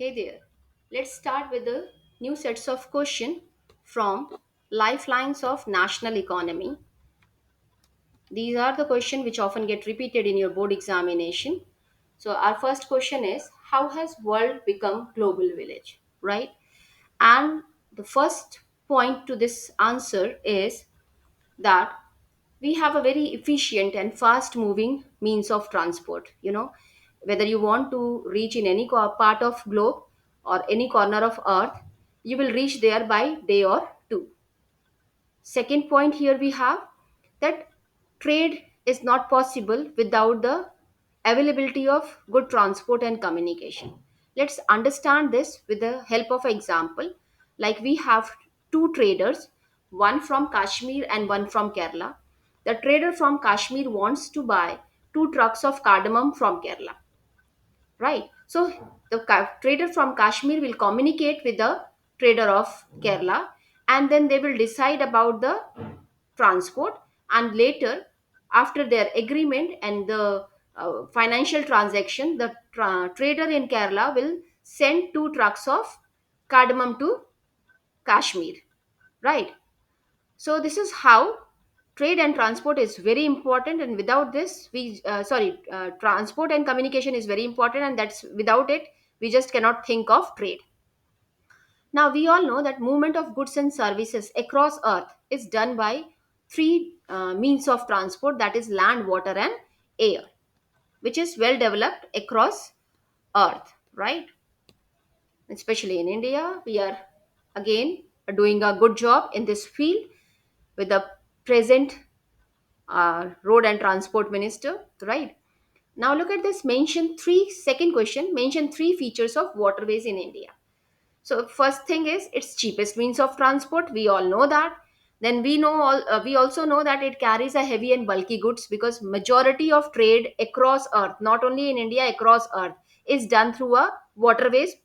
Hey there. Let's start with the new sets of question from Lifelines of National Economy. These are the questions which often get repeated in your board examination. So our first question is, how has world become global village, right? And the first point to this answer is that we have a very efficient and fast moving means of transport. Whether you want to reach in any part of globe or any corner of earth, you will reach there by day or two. Second point here we have that trade is not possible without the availability of good transport and communication. Let's understand this with the help of example. Like we have two traders, one from Kashmir and one from Kerala. The trader from Kashmir wants to buy two trucks of cardamom from Kerala, right? So the trader from Kashmir will communicate with the trader of Kerala, and then they will decide about the transport. And later, after their agreement and the financial transaction, the trader in Kerala will send two trucks of cardamom to Kashmir, right? So this is how trade and transport is very important, and without this we transport and communication is very important, and that's without it we just cannot think of trade. Now we all know that movement of goods and services across earth is done by three means of transport, that is land, water and air, which is well developed across earth, right? Especially in India, we are again doing a good job in this field with the present road and transport minister, right? Now look at this. Mention three. Second question. Mention three features of waterways in India. So first thing is its cheapest means of transport. We all know that. Then we also know that it carries a heavy and bulky goods, because majority of trade across earth, not only in India, across earth, is done through a waterways,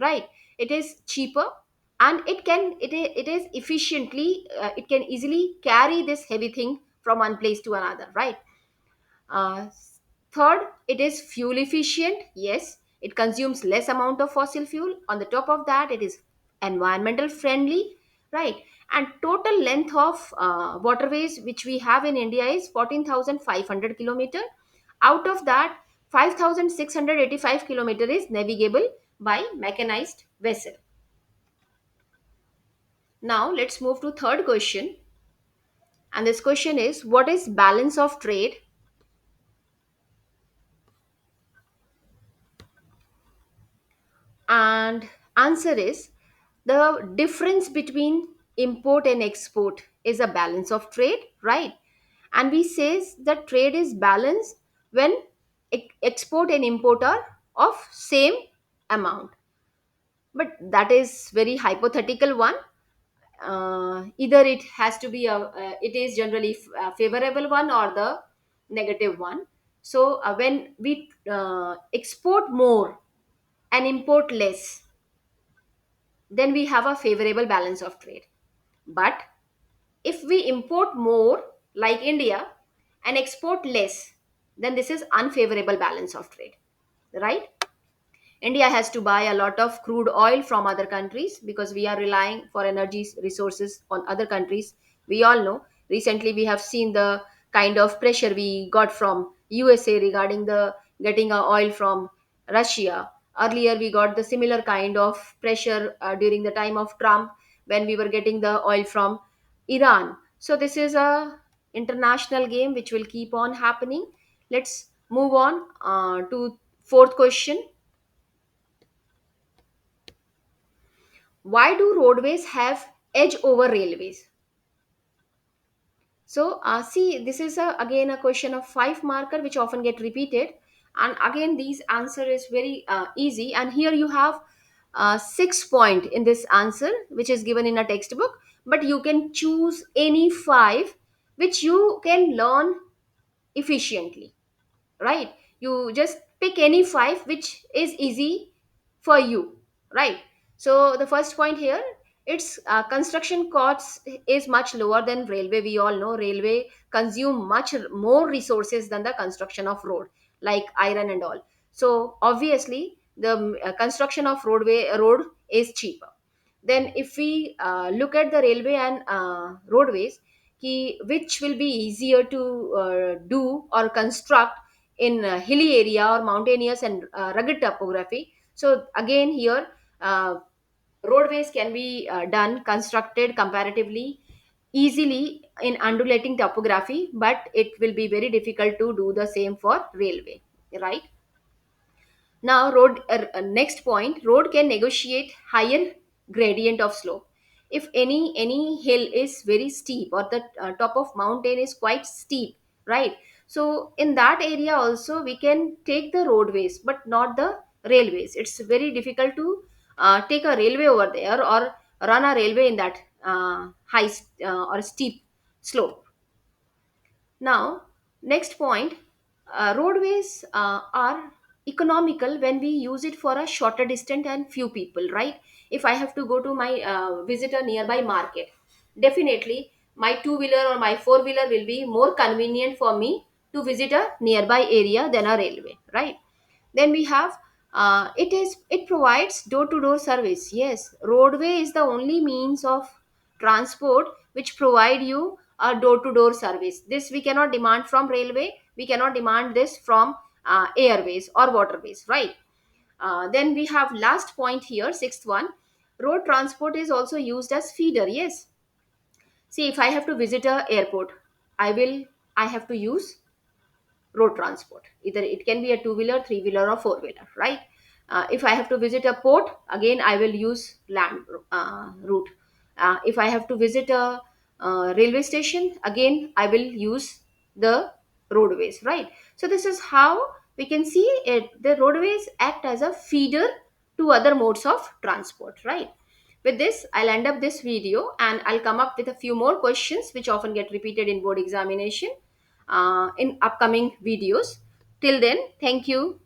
right? It is cheaper, and it is efficiently, it can easily carry this heavy thing from one place to another, right? uh, Third, it is fuel efficient. Yes, it consumes less amount of fossil fuel. On the top of that, it is environmental friendly, right? And total length of waterways which we have in India is 14,500 kilometer. Out of that, 5,685 kilometer is navigable by mechanized vessel. Now let's move to third question, and this question is, what is balance of trade? And answer is, the difference between import and export is a balance of trade, right? And we says that trade is balanced when export and import are of same amount. But that is very hypothetical one. Either it has to be it is generally a favorable one or the negative one. So when we export more and import less, then we have a favorable balance of trade. But if we import more, like India, and export less, then this is unfavorable balance of trade, right? India has to buy a lot of crude oil from other countries because we are relying for energy resources on other countries. We all know recently we have seen the kind of pressure we got from USA regarding the getting oil from Russia. Earlier we got the similar kind of pressure during the time of Trump, when we were getting the oil from Iran. So this is a international game which will keep on happening. Let's move on to fourth question. Why do roadways have edge over railways? So see, this is again a question of 5 marker which often get repeated, and again these answer is very easy. And here you have 6 point in this answer which is given in a textbook, but you can choose any five which you can learn efficiently, right? You just pick any five which is easy for you, right? So the first point here, its construction costs is much lower than railway. We all know railway consume much more resources than the construction of road, like iron and all. So obviously the construction of road is cheaper. Then if we look at the railway and roadways, which will be easier to do or construct in hilly area or mountainous and rugged topography. So again here, uh, roadways can be done constructed comparatively easily in undulating topography, but it will be very difficult to do the same for railway, right? Now, next point, road can negotiate higher gradient of slope. If any hill is very steep, or the top of mountain is quite steep, right? So in that area also we can take the roadways, but not the railways. It's very difficult to take a railway over there, or run a railway in that or steep slope. Now, next point, roadways are economical when we use it for a shorter distance and few people, right? If I have to go to my visit a nearby market, definitely my two wheeler or my four wheeler will be more convenient for me to visit a nearby area than a railway, right? Then we have, it provides door to door service. Yes, roadway is the only means of transport which provide you a door to door service. This we cannot demand from railway, we cannot demand this from airways or waterways, right? Then we have last point here, sixth one, road transport is also used as feeder. Yes, see, if I have to visit a airport, I have to use road transport. Either it can be a two wheeler, three wheeler, or four wheeler, right? If I have to visit a port, again I will use land route. If I have to visit a railway station, again I will use the roadways, right? So this is how we can see it. The roadways act as a feeder to other modes of transport, right? With this, I'll end up this video and I'll come up with a few more questions which often get repeated in board examination in upcoming videos. Till then, thank you.